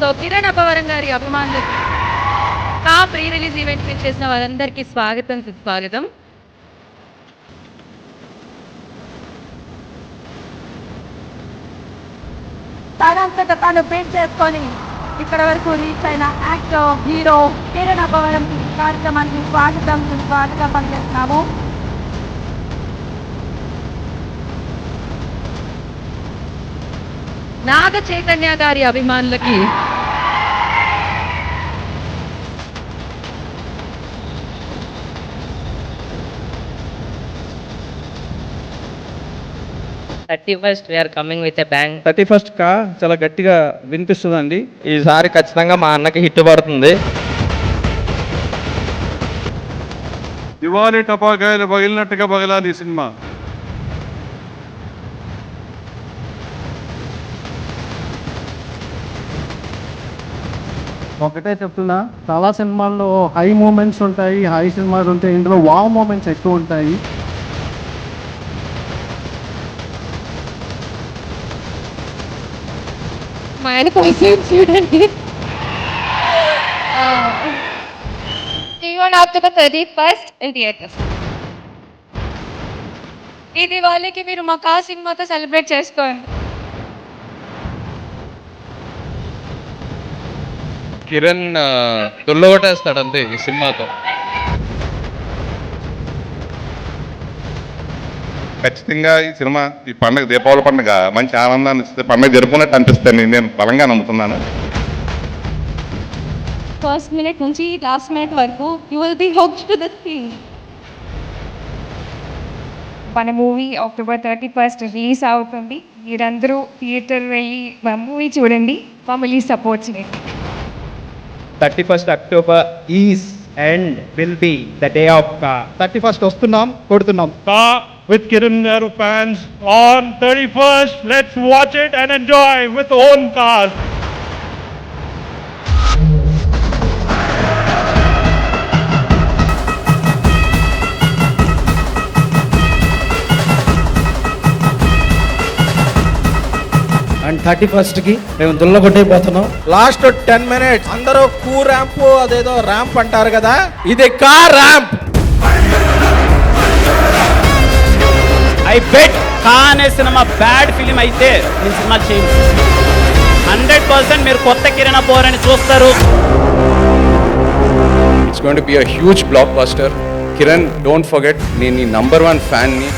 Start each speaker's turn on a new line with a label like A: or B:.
A: So Kiran Abbavaram గారి అభిమానులకి కా ప్రీ రిలీజ్ ఈవెంట్ చేసిన వారందరికీ స్వాగతం సుస్వాగతం. తనంతట తాను పెయింట్ చేసుకొని ఇక్కడ వరకు రీచ్ అయిన యాక్టర్ హీరో కిరణ్ అబ్బవరం కార్యక్రమానికి స్వాగతం సుస్వాగతం పనిచేస్తున్నాము. నాగ చైతన్య గారి అభిమానులకి
B: we're coming with a bang.
C: 31st కా చాలా గట్టిగా వినిపిస్తుందండి.
D: ఈసారి ఖచ్చితంగా మా అన్నకి హిట్ పడుతుంది.
E: దివాళీ టపాకాయలు పగిలినట్టుగా పగిలాది ఈ సినిమా.
C: ఒకటే చెప్తున్నా, చాలా సినిమాల్లో హై మూమెంట్స్ ఉంటాయి, హై సినిమాలు ఉంటాయి, ఇందులో వావ్ మూమెంట్స్ ఎక్కువ ఉంటాయి.
A: మా ఆయన కోసం చూడండి. T1 after the 31st in theaters. ఈ దివాళీకి మీరు మా కా సినిమాతో సెలబ్రేట్ చేసుకోండి.
D: కిరణ్ తుల్లగొట్టేస్తాడు అంతే ఈ సినిమాతో.
E: ఖచ్చితంగా ఈ సినిమా ఈ పండుగ దీపావళి పండుగ మంచి ఆనందాన్ని ఇస్తే పండుగ జరుపుకున్నట్టు అనిపిస్తుంది. నేను బలంగా నమ్ముతున్నాను.
A: ఫస్ట్ మినిట్ నుంచి లాస్ట్ మినిట్ వరకు you will be hooked to the screen. మన మూవీ అక్టోబర్ 31st రిలీజ్ అవుతుంది. మీరందరూ థియేటర్ వెళ్ళి మా మూవీ చూడండి, మమ్మల్ని సపోర్ట్ చేయండి.
F: 31st October is and will be the day of Ka.
C: 31st వస్తున్నాం, కొడుతున్నాం.
G: Ka with Kiran Nehru fans on 31st. Let's watch it and enjoy with own cars.
C: And 31st కి మేము దుల్లగొట్టైపోతున్నాం.
H: Last 10 minutes అందరూ కూ ramp అదేదో ramp అంటారు కదా, ఇది కా ర్యాంప్.
F: I bet కా అనే సినిమా బ్యాడ్ ఫిలిం అయితే నేను సినిమా చేయను. 100% మీరు కొత్త కిరణ్ అబ్బవరం చూస్తారు.
D: It's going to be a huge block buster. Kiran, don't forget, నేను నీ నంబర్ 1 ఫ్యాన్ని.